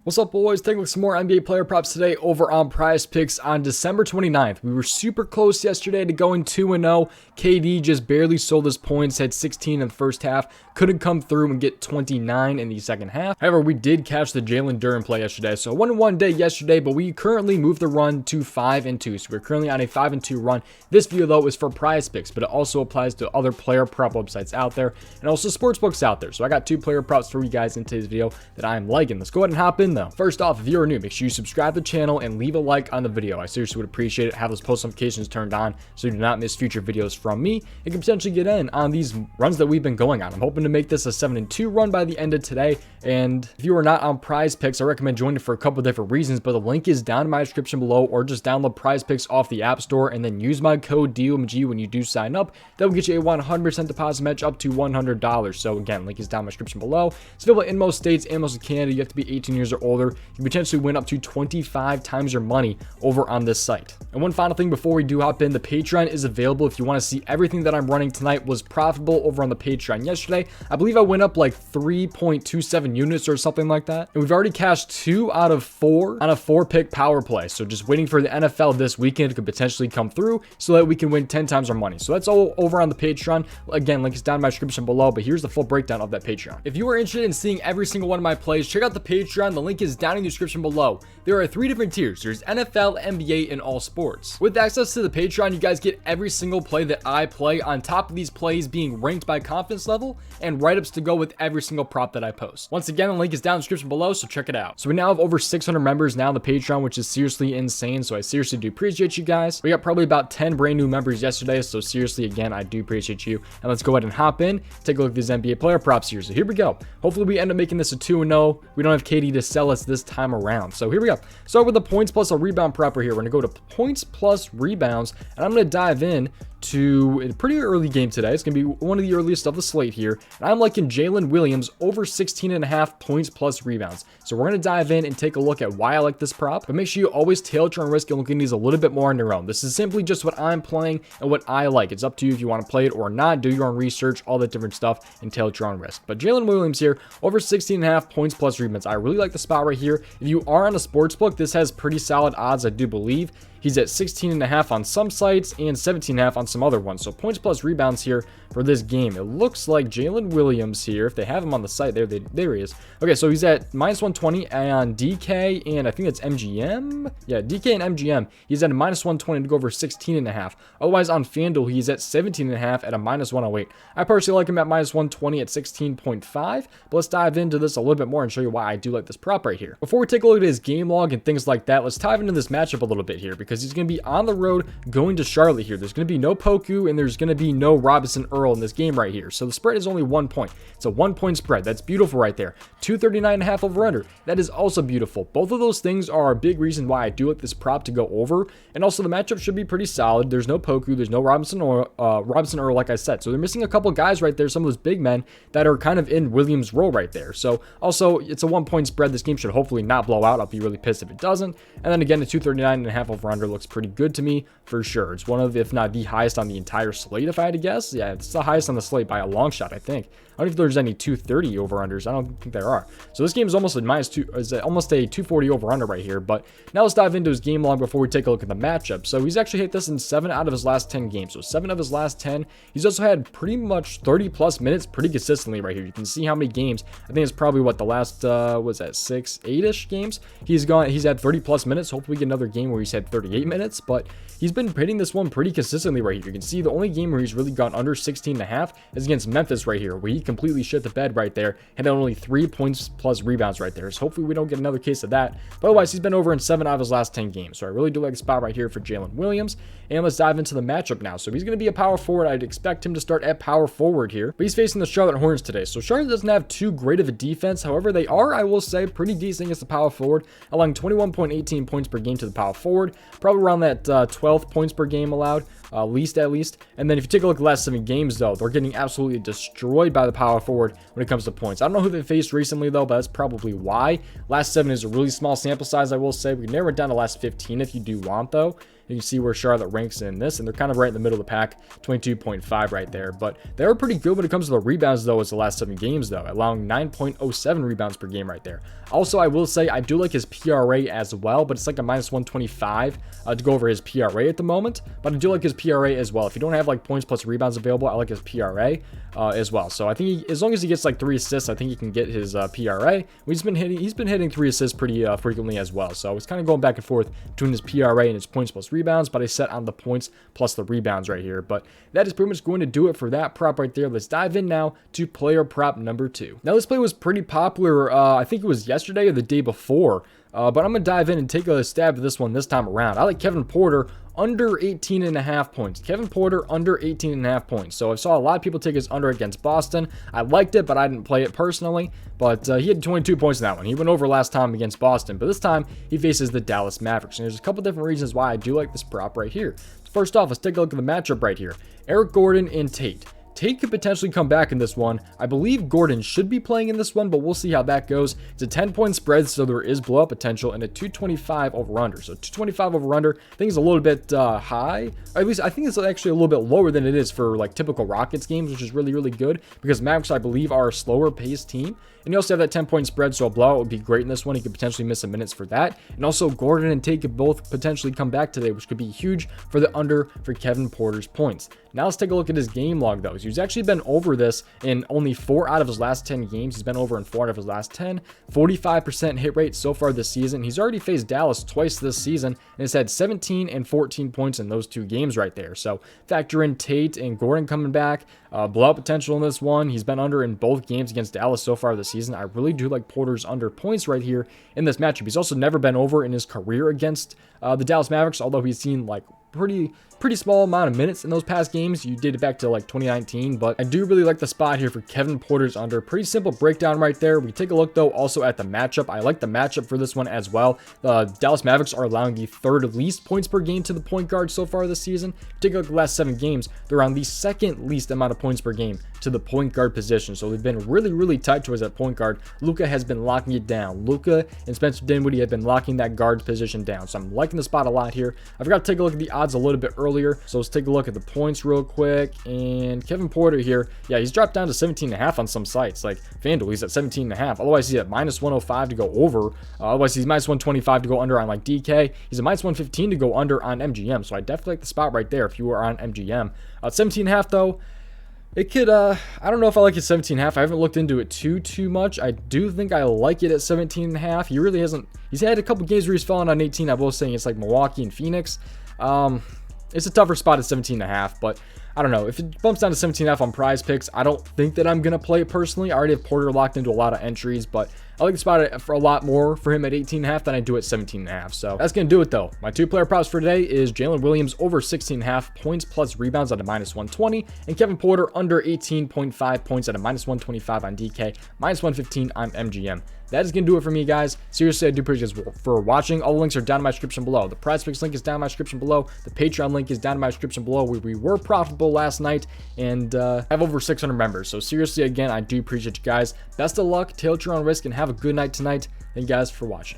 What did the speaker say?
What's up, boys? Taking a look at some more NBA player props today over on Prize Picks on December 29th. We were super close yesterday to going 2-0. KD just barely sold his points, had 16 in the first half, couldn't come through and get 29 in the second half. However, we did catch the Jalen Duren play yesterday, so 1-1 day yesterday, but we currently moved the run to 5-2. So we're currently on a 5-2 run. This video, though, is for Prize Picks, but it also applies to other player prop websites out there and also sportsbooks out there. So I got two player props for you guys in today's video that I'm liking. Let's go ahead and hop in though. First off, if you're new, make sure you subscribe to the channel and leave a like on the video. I seriously would appreciate it. Have those post notifications turned on so you do not miss future videos from me. You can potentially get in on these runs that we've been going on. I'm hoping to make this a 7-2 run by the end of today. And if you are not on Prize Picks, I recommend joining for a couple different reasons, but the link is down in my description below, or just download Prize Picks off the App Store and then use my code DOMG when you do sign up. That will get you a 100% deposit match up to $100. So again, link is down in my description below. It's available in most states and most of Canada. You have to be 18 years or older. You can potentially win up to 25 times your money over on this site. And one final thing before we do hop in, the Patreon is available if you want to see everything that I'm running tonight was profitable over on the Patreon yesterday. I believe I went up like 3.27 units or something like that. And we've already cashed 2 out of 4 on a 4-pick power play. So just waiting for the NFL this weekend could potentially come through so that we can win 10 times our money. So that's all over on the Patreon. Again, link is down in my description below, but here's the full breakdown of that Patreon. If you are interested in seeing every single one of my plays, check out the Patreon. The link is down in the description below. There are 3 different tiers. There's NFL, NBA, and all sports. With access to the Patreon, you guys get every single play that I play, on top of these plays being ranked by confidence level and write-ups to go with every single prop that I post. Once again, the link is down in the description below, so check it out. So we now have over 600 members now on the Patreon, which is seriously insane, so I seriously do appreciate you guys. We got probably about 10 brand new members yesterday, so seriously, again, I do appreciate you. And let's go ahead and hop in, take a look at these NBA player props here. So here we go. Hopefully we end up making this a 2-0. We don't have KD to sell us this time around. So here we go. Start with the points plus a rebound prop right here. We're going to go to points plus rebounds, and I'm going to dive in to a pretty early game today. It's going to be one of the earliest of the slate here. And I'm liking Jalen Williams over 16.5 points plus rebounds. So we're going to dive in and take a look at why I like this prop. But make sure you always tail your own risk and look at these a little bit more on your own. This is simply just what I'm playing and what I like. It's up to you if you want to play it or not. Do your own research, all that different stuff, and tail your own risk. But Jalen Williams here, over 16.5 points plus rebounds. I really like the spot right here. If you are on a sports book, this has pretty solid odds, I do believe. He's at 16.5 on some sites and 17.5 on some other ones. So points plus rebounds here for this game. It looks like Jalen Williams here, if they have him on the site, there he is. Okay, so he's at minus 120 on DK and I think that's MGM. Yeah, DK and MGM. He's at a minus 120 to go over 16.5. Otherwise on FanDuel, he's at 17.5 at a minus 108. I personally like him at minus 120 at 16.5. But let's dive into this a little bit more and show you why I do like this prop right here. Before we take a look at his game log and things like that, let's dive into this matchup a little bit here, because he's going to be on the road going to Charlotte here. There's going to be no Poku and there's going to be no Robinson Earl in this game right here. So the spread is only 1 point. It's a 1-point spread. That's beautiful right there. 239.5 over under. That is also beautiful. Both of those things are a big reason why I do like this prop to go over. And also the matchup should be pretty solid. There's no Poku. There's no Robinson Earl, like I said. So they're missing a couple guys right there. Some of those big men that are kind of in Williams' role right there. So also it's a 1-point spread. This game should hopefully not blow out. I'll be really pissed if it doesn't. And then again, the 239.5 over under looks pretty good to me for sure. It's one of, if not the highest on the entire slate, if I had to guess. Yeah, it's the highest on the slate by a long shot, I think. I don't know if there's any 230 over unders. I don't think there are. So this game is almost almost a 240 over under right here. But now let's dive into his game log before we take a look at the matchup. So he's actually hit this in 7 out of his last 10 games. So 7 of his last 10. He's also had pretty much 30 plus minutes pretty consistently right here. You can see how many games. I think it's probably what the last was that 8-ish games. He's had 30 plus minutes. Hopefully we get another game where he's had 38 minutes, but he's been hitting this one pretty consistently right here. You can see the only game where he's really gone under 16.5 is against Memphis right here, where he completely shit the bed right there and had only 3 points plus rebounds right there. So hopefully we don't get another case of that. But otherwise, he's been over in 7 out of his last 10 games. So I really do like the spot right here for Jalen Williams. And let's dive into the matchup now. So he's going to be a power forward. I'd expect him to start at power forward here, but he's facing the Charlotte Hornets today. So Charlotte doesn't have too great of a defense. However, they are, I will say, pretty decent against the power forward, allowing 21.18 points per game to the power forward, probably around that 12 points per game allowed. least at least. And then if you take a look at the last 7 games, though, they're getting absolutely destroyed by the power forward when it comes to points. I don't know who they faced recently, though, but that's probably why. Last 7 is a really small sample size, I will say. We can narrow it down to last 15 if you do want, though. You can see where Charlotte ranks in this, and they're kind of right in the middle of the pack, 22.5 right there. But they are pretty good when it comes to the rebounds, though, as the last 7 games, though, allowing 9.07 rebounds per game right there. Also, I will say I do like his PRA as well, but it's like a minus 125 to go over his PRA at the moment. But I do like his PRA as well. If you don't have like points plus rebounds available, I like his PRA as well. So I think as long as he gets like 3 assists, I think he can get his PRA. He's been hitting 3 assists pretty frequently as well. So it's kind of going back and forth between his PRA and his points plus rebounds, but I set on the points plus the rebounds right here. But that is pretty much going to do it for that prop right there. Let's dive in now to player prop number 2. Now this play was pretty popular. I think it was yesterday or the day before. But I'm going to dive in and take a stab at this one this time around. I like Kevin Porter under 18.5 points. Kevin Porter under 18.5 points. So I saw a lot of people take his under against Boston. I liked it, but I didn't play it personally. But he had 22 points in that one. He went over last time against Boston, but this time he faces the Dallas Mavericks. And there's a couple different reasons why I do like this prop right here. First off, let's take a look at the matchup right here. Eric Gordon and Tate. Tate could potentially come back in this one. I believe Gordon should be playing in this one, but we'll see how that goes. It's a 10-point spread, so there is blowout potential, and a 225 over-under. So 225 over-under, I think is a little bit high. Or at least I think it's actually a little bit lower than it is for like typical Rockets games, which is really, really good because Mavericks, I believe, are a slower-paced team. And you also have that 10-point spread, so a blowout would be great in this one. He could potentially miss some minutes for that. And also, Gordon and Tate could both potentially come back today, which could be huge for the under for Kevin Porter's points. Now let's take a look at his game log, though. He's actually been over this in only 4 out of his last 10 games. He's been over in 4 out of his last 10. 45% hit rate so far this season. He's already faced Dallas twice this season, and has had 17 and 14 points in those 2 games right there. So factor in Tate and Gordon coming back. Blowout potential in this one. He's been under in both games against Dallas so far this season. I really do like Porter's under points right here in this matchup. He's also never been over in his career against the Dallas Mavericks, although he's seen like pretty small amount of minutes in those past games. You did it back to like 2019, but I do really like the spot here for Kevin Porter's under. Pretty simple breakdown right there. We take a look though also at the matchup. I like the matchup for this one as well. The Dallas Mavericks are allowing the 3rd least points per game to the point guard so far this season. Take a look at the last 7 games. They're on the 2nd least amount of points per game to the point guard position. So they've been really, really tight towards that point guard. Luka has been locking it down. Luka and Spencer Dinwiddie have been locking that guard position down. So I'm liking the spot a lot here. I forgot to take a look at the odds a little bit earlier. So let's take a look at the points real quick. And Kevin Porter here, yeah, he's dropped down to 17.5 on some sites. Like FanDuel, he's at 17.5. Otherwise, he's at minus 105 to go over. Otherwise, he's minus 125 to go under on like DK. He's at minus 115 to go under on MGM. So I definitely like the spot right there if you are on MGM. 17.5 though. It could, I don't know if I like it 17.5. I haven't looked into it too much. I do think I like it at 17.5. He really hasn't, he's had a couple games where he's fallen on 18. I will say it's like Milwaukee and Phoenix. It's a tougher spot at 17.5, but I don't know. If it bumps down to 17.5 on prize picks, I don't think that I'm going to play it personally. I already have Porter locked into a lot of entries, but I like the spot for a lot more for him at 18.5 than I do at 17.5. So that's going to do it though. My 2 player props for today is Jalen Williams over 16.5 points plus rebounds at a minus 120, and Kevin Porter under 18.5 points at a minus 125 on DK, minus 115 on MGM. That is going to do it for me, guys. Seriously, I do appreciate you for watching. All the links are down in my description below. The prizepicks link is down in my description below. The Patreon link is down in my description below, where we were profitable last night and have over 600 members. So seriously, again, I do appreciate you guys. Best of luck, tail at your own risk, and have a good night tonight. Thank you guys for watching.